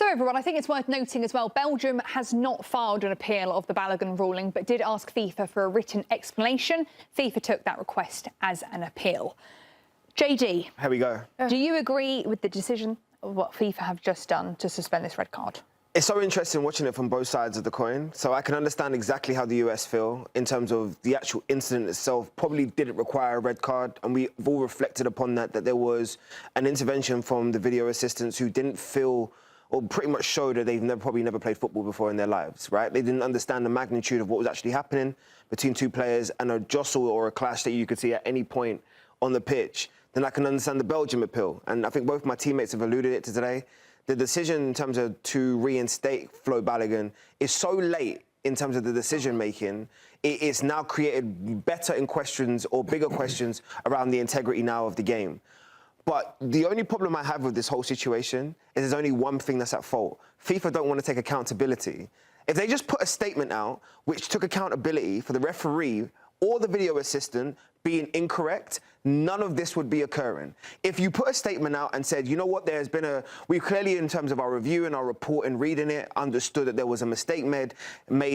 So everyone, I think it's worth noting as well, Belgium has not filed an appeal of the Balogun ruling, but did ask FIFA for a written explanation. FIFA took that request as an appeal. JD. Here we go. Do you agree with the decision of what FIFA have just done to suspend this red card? It's so interesting watching it from both sides of the coin. So I can understand exactly how the US feel in terms of the actual incident itself probably didn't require a red card. And we've all reflected upon that there was an intervention from the video assistants who didn't feel or pretty much showed that they've probably never played football before in their lives, right? They didn't understand the magnitude of what was actually happening between two players and a jostle or a clash that you could see at any point on the pitch. Then I can understand the Belgium appeal. And I think both my teammates have alluded it to today. The decision in terms of to reinstate Flo Balogun is so late in terms of the decision-making, it's now created better in questions or bigger questions around the integrity now of the game. But the only problem I have with this whole situation is there's only one thing that's at fault. FIFA don't want to take accountability. If they just put a statement out which took accountability for the referee or the video assistant being incorrect, none of this would be occurring. If you put a statement out and said, you know what, we clearly, in terms of our review and our report and reading it, understood that there was a mistake made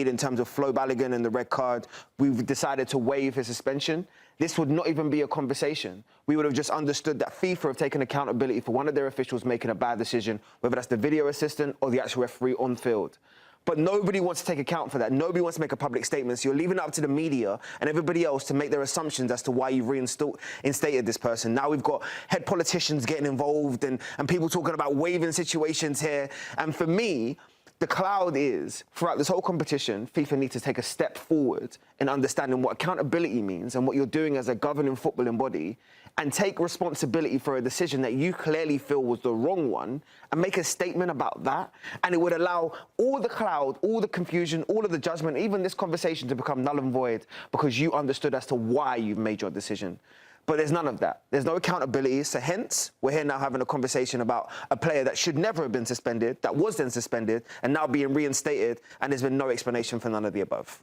in terms of Flo Balogun and the red card. We've decided to waive his suspension. This would not even be a conversation. We would have just understood that FIFA have taken accountability for one of their officials making a bad decision, whether that's the video assistant or the actual referee on field. But nobody wants to take account for that. Nobody wants to make a public statement. So you're leaving it up to the media and everybody else to make their assumptions as to why you've reinstated this person. Now we've got head politicians getting involved and people talking about waiving situations here. And for me, the cloud is, throughout this whole competition, FIFA needs to take a step forward in understanding what accountability means and what you're doing as a governing footballing body, and take responsibility for a decision that you clearly feel was the wrong one and make a statement about that. And it would allow all the cloud, all the confusion, all of the judgment, even this conversation to become null and void because you understood as to why you've made your decision. But there's none of that. There's no accountability. So hence, we're here now having a conversation about a player that should never have been suspended, that was then suspended, and now being reinstated, and there's been no explanation for none of the above.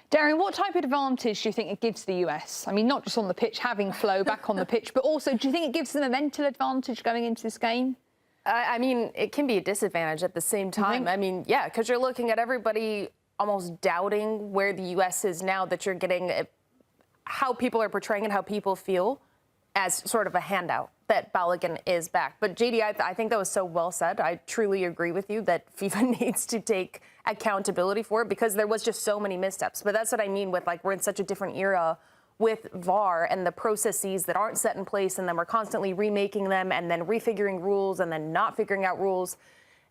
Darian, what type of advantage do you think it gives the US? I mean, not just on the pitch, having Flo back on the pitch, but also do you think it gives them a mental advantage going into this game? I mean, it can be a disadvantage at the same time. I mean, yeah, because you're looking at everybody almost doubting where the US is now, that you're getting how people are portraying it, how people feel, as sort of a handout that Balogun is back. But JD, I think that was so well said. I truly agree with you that FIFA needs to take accountability for it because there was just so many missteps. But that's what I mean with, like, we're in such a different era with VAR and the processes that aren't set in place, and then we're constantly remaking them and then refiguring rules and then not figuring out rules.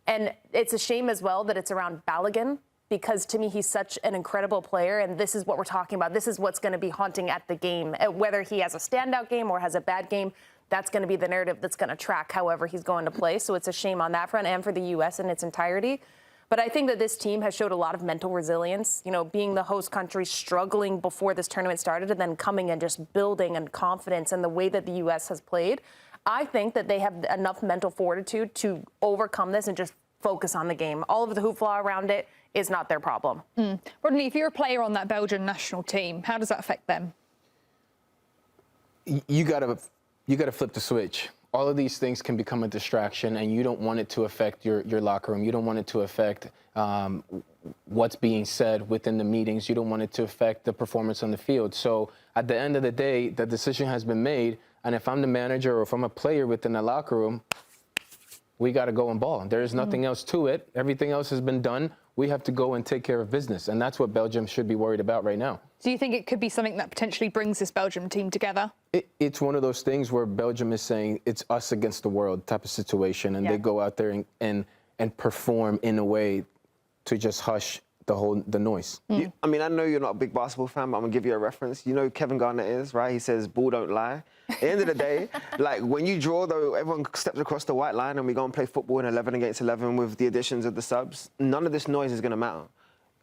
And it's a shame as well that it's around Balogun, because to me, he's such an incredible player, and this is what we're talking about. This is what's going to be haunting at the game. Whether he has a standout game or has a bad game, that's going to be the narrative that's going to track however he's going to play. So it's a shame on that front and for the U.S. in its entirety. But I think that this team has showed a lot of mental resilience, you know, being the host country, struggling before this tournament started, and then coming and just building and confidence in the way that the U.S. has played. I think that they have enough mental fortitude to overcome this and just focus on the game. All of the hoopla around it is not their problem. Rodney, if you're a player on that Belgian national team, how does that affect them? You gotta flip the switch. All of these things can become a distraction, and you don't want it to affect your locker room. You don't want it to affect what's being said within the meetings. You don't want it to affect the performance on the field. So at the end of the day, the decision has been made, and if I'm the manager or if I'm a player within the locker room, we got to go and ball. There is nothing else to it. Everything else has been done. We have to go and take care of business, and that's what Belgium should be worried about right now. Do you think it could be something that potentially brings this Belgium team together? It's one of those things where Belgium is saying it's us against the world type of situation, and they go out there and perform in a way to just hush the noise. I mean, I know you're not a big basketball fan, but I'm going to give you a reference. You know who Kevin Garnett is, right? He says, ball don't lie. At the end of the day, like, when you draw, though, everyone steps across the white line and we go and play football in 11 against 11 with the additions of the subs, none of this noise is going to matter.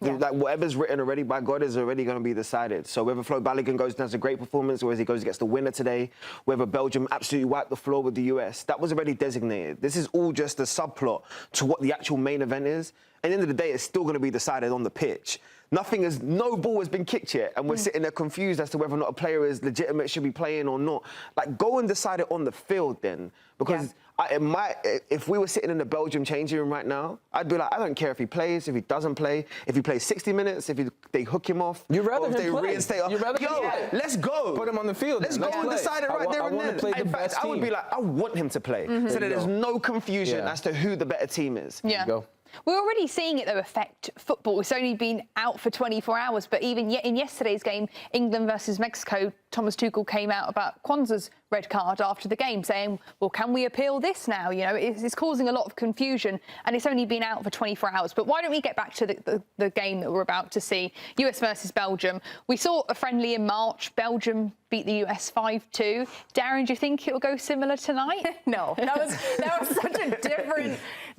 Like, whatever's written already by God is already going to be decided. So whether Flo Balogun goes and has a great performance, or as he goes and gets the winner today, whether Belgium absolutely wiped the floor with the US, that was already designated. This is all just a subplot to what the actual main event is. At the end of the day, it's still going to be decided on the pitch. No ball has been kicked yet, and we're sitting there confused as to whether or not a player is legitimate, should be playing or not. Like, go and decide it on the field then, because if we were sitting in the Belgium changing room right now, I'd be like, I don't care if he plays, if he doesn't play, if he plays 60 minutes, if they hook him off, You'd rather or if him they play. reinstate. You'd rather Yo, let's go. Put him on the field. Let's go and play. decide it right there and then. Play the In fact, best I would team. be like, I want him to play, so that there's no confusion as to who the better team is. Yeah. Go. We're already seeing it, though, affect football. It's only been out for 24 hours, but even yet in yesterday's game, England versus Mexico, Thomas Tuchel came out about Kwanzaa's red card after the game, saying, well, can we appeal this now? You know, it's causing a lot of confusion, and it's only been out for 24 hours. But why don't we get back to the game that we're about to see, US versus Belgium. We saw a friendly in March. Belgium beat the US 5-2. Darren, do you think it will go similar tonight? No, that was such a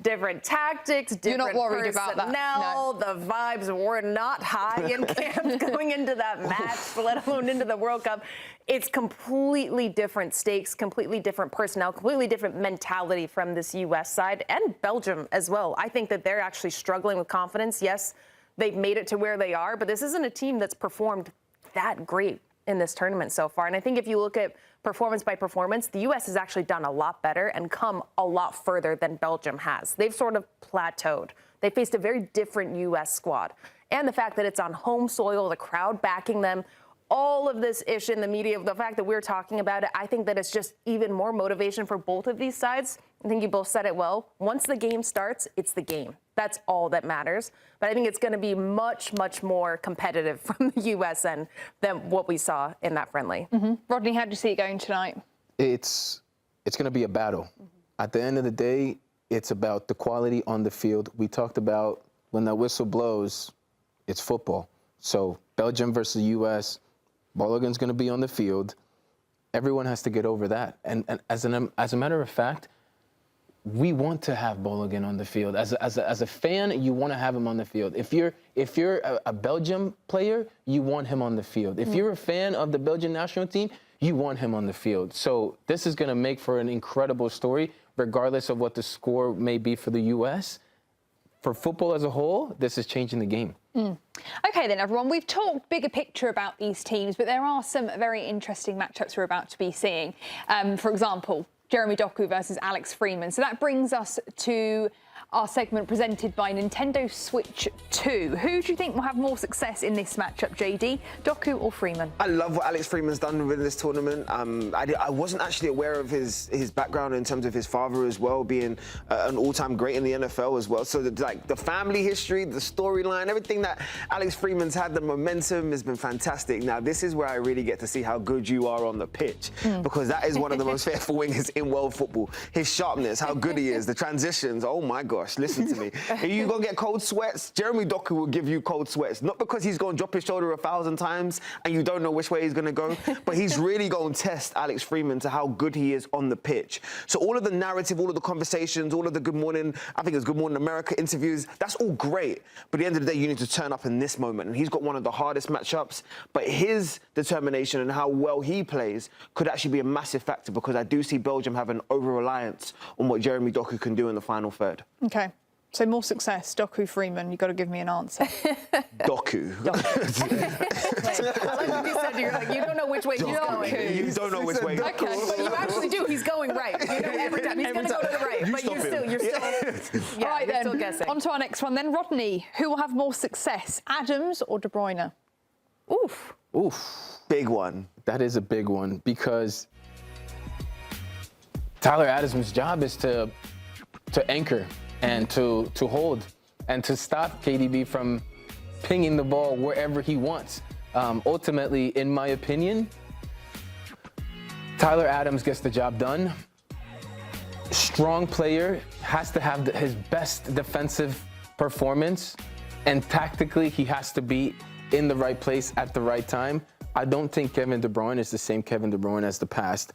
different tactics, different You're not worried about that? personnel. No. The vibes were not high in camp going into that match, let alone into the World Cup. It's completely different stakes, completely different personnel, completely different mentality from this U.S. side and Belgium as well. I think that they're actually struggling with confidence. Yes, they've made it to where they are, but this isn't a team that's performed that great in this tournament so far. And I think if you look at performance by performance, the U.S. has actually done a lot better and come a lot further than Belgium has. They've sort of plateaued. They faced a very different U.S. squad. And the fact that it's on home soil, the crowd backing them, all of this issue in the media, the fact that we're talking about it, I think that it's just even more motivation for both of these sides. I think you both said it well. Once the game starts, it's the game. That's all that matters. But I think it's going to be much, much more competitive from the U.S. end than what we saw in that friendly. Mm-hmm. Rodney, how do you see it going tonight? It's going to be a battle. At the end of the day, it's about the quality on the field. We talked about when that whistle blows, it's football. So Belgium versus U.S., Balogun's going to be on the field. Everyone has to get over that. And as a matter of fact, we want to have Balogun on the field. As a fan, you want to have him on the field. If you're a Belgium player, you want him on the field. If you're a fan of the Belgian national team, you want him on the field. So this is going to make for an incredible story, regardless of what the score may be for the U.S. For football as a whole, this is changing the game. OK, then, everyone, we've talked bigger picture about these teams, but there are some very interesting matchups we're about to be seeing. For example, Jeremy Doku versus Alex Freeman. So that brings us to our segment presented by Nintendo Switch 2. Who do you think will have more success in this matchup, JayDee? Doku or Freeman? I love what Alex Freeman's done within this tournament. I wasn't actually aware of his background in terms of his father as well, being an all-time great in the NFL as well. So the family history, the storyline, everything that Alex Freeman's had, the momentum has been fantastic. Now, this is where I really get to see how good you are on the pitch, because that is one of the most fearful wingers in world football. His sharpness, how good he is, the transitions, oh my gosh, listen to me. If you're going to get cold sweats, Jeremy Doku will give you cold sweats. Not because he's going to drop his shoulder 1,000 times and you don't know which way he's going to go, but he's really going to test Alex Freeman to how good he is on the pitch. So all of the narrative, all of the conversations, all of the Good Morning, I think it's Good Morning America interviews, that's all great. But at the end of the day, you need to turn up in this moment. And he's got one of the hardest matchups, but his determination and how well he plays could actually be a massive factor, because I do see Belgium have an over-reliance on what Jeremy Doku can do in the final third. OK. So more success, Doku, Freeman. You've got to give me an answer. Doku. I like what you said. You're like, you don't know which way he's going. You don't know which way. Okay, but you actually do. He's going right. You know, every time he's going to go to the right, but you're still, All right, you're then. still guessing. On to our next one, then. Rodney, who will have more success, Adams or De Bruyne? Oof. Oof. Big one. That is a big one, because Tyler Adams' job is to anchor and to hold and to stop KDB from pinging the ball wherever he wants. Ultimately, in my opinion, Tyler Adams gets the job done. Strong player, has to have his best defensive performance, and tactically he has to be in the right place at the right time. I don't think Kevin De Bruyne is the same Kevin De Bruyne as the past.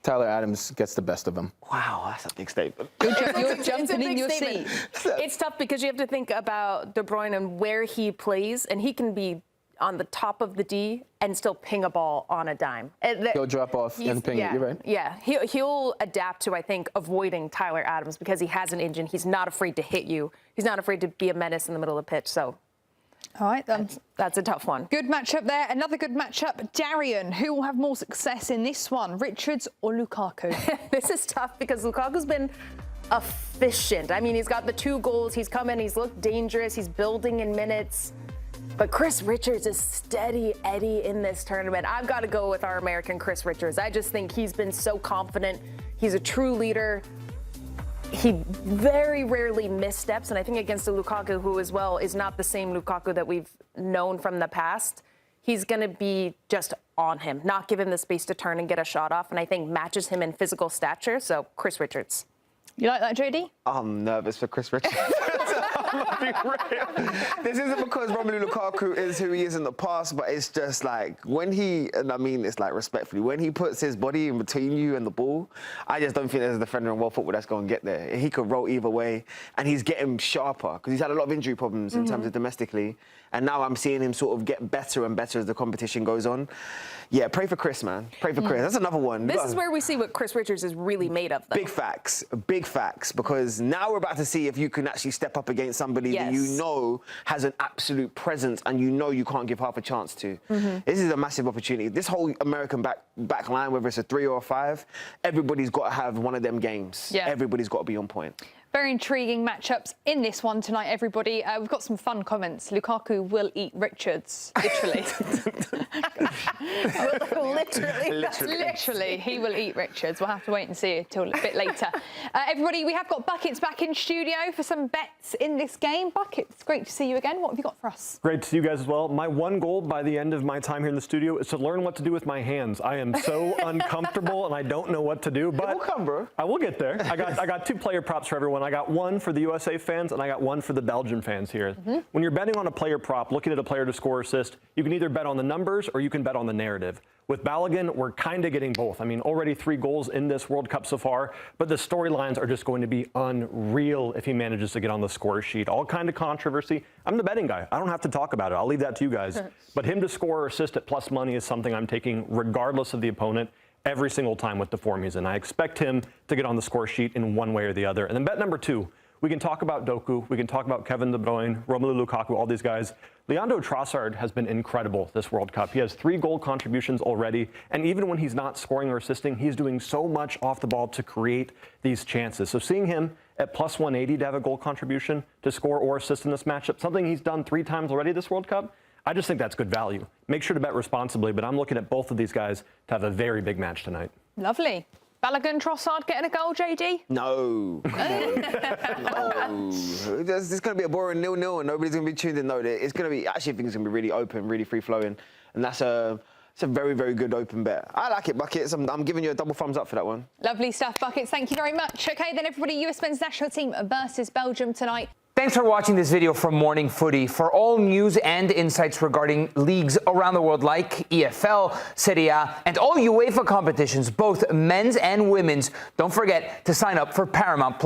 Tyler Adams gets the best of him. Wow, that's a big statement. You're jumping in your seat. It's tough because you have to think about De Bruyne and where he plays, and he can be on the top of the D and still ping a ball on a dime. He'll drop off and ping it. You're right. Yeah, he'll adapt to, I think, avoiding Tyler Adams because he has an engine. He's not afraid to hit you. He's not afraid to be a menace in the middle of the pitch. So All right, then. That's a tough one. Good matchup there. Another good matchup. Darian, who will have more success in this one, Richards or Lukaku? This is tough because Lukaku's been efficient. I mean, he's got the 2 goals. He's come in. He's looked dangerous. He's building in minutes. But Chris Richards is steady Eddie in this tournament. I've got to go with our American Chris Richards. I just think he's been so confident. He's a true leader. He very rarely missteps, and I think against a Lukaku who as well is not the same Lukaku that we've known from the past, he's going to be just on him, not give him the space to turn and get a shot off, and I think matches him in physical stature. So Chris Richards. You like that, JayDee? I'm nervous for Chris Richards. I'm not being real. This isn't because Romelu Lukaku is who he is in the past, but it's just like when he, and I mean this like respectfully, when he puts his body in between you and the ball, I just don't think there's a defender in world football that's going to get there. He could roll either way, and he's getting sharper because he's had a lot of injury problems in terms of domestically, and now I'm seeing him sort of get better and better as the competition goes on. Yeah, pray for Chris, man. Pray for Chris. That's another one. This is where we see what Chris Richards is really made of, though. Big facts, because now we're about to see if you can actually step up against somebody that you know has an absolute presence and you know you can't give half a chance to. This is a massive opportunity. This whole American back line, whether it's a 3 or a 5, everybody's got to have one of them games. Yeah. Everybody's got to be on point. Very intriguing matchups in this one tonight, everybody. We've got some fun comments. Lukaku will eat Richards, literally. Literally, he will eat Richards. We'll have to wait and see until a bit later. Everybody, we have got Buckets back in studio for some bets in this game. Buckets, great to see you again. What have you got for us? Great to see you guys as well. My one goal by the end of my time here in the studio is to learn what to do with my hands. I am so uncomfortable and I don't know what to do, but We'll come, bro. I will get there. I got 2 player props for everyone. I got one for the USA fans and I got one for the Belgian fans here. When you're betting on a player prop, looking at a player to score or assist, you can either bet on the numbers or you can bet on the narrative. With Balogun, we're kind of getting both. I mean, already 3 goals in this World Cup so far, but the storylines are just going to be unreal if he manages to get on the score sheet. All kind of controversy. I'm the betting guy. I don't have to talk about it. I'll leave that to you guys. But him to score or assist at plus money is something I'm taking regardless of the opponent every single time with the form he's in. I expect him to get on the score sheet in one way or the other. And then bet number 2. We can talk about Doku, we can talk about Kevin De Bruyne, Romelu Lukaku, all these guys. Leandro Trossard has been incredible this World Cup. He has 3 goal contributions already, and even when he's not scoring or assisting, he's doing so much off the ball to create these chances. So seeing him at plus 180 to have a goal contribution to score or assist in this matchup, something he's done 3 times already this World Cup, I just think that's good value. Make sure to bet responsibly, but I'm looking at both of these guys to have a very big match tonight. Lovely. Balogun, Trossard getting a goal, JayDee? No. No. It's going to be a boring 0-0 and nobody's going to be tuned in. No, it's going to be, actually, I think it's going to be really open, really free-flowing. And it's a very, very good open bet. I like it, Buckets. I'm giving you a double thumbs up for that one. Lovely stuff, Buckets. Thank you very much. OK, then, everybody, US men's national team versus Belgium tonight. Thanks for watching this video from Morning Footy. For all news and insights regarding leagues around the world like EFL, Serie A, and all UEFA competitions, both men's and women's, don't forget to sign up for Paramount+.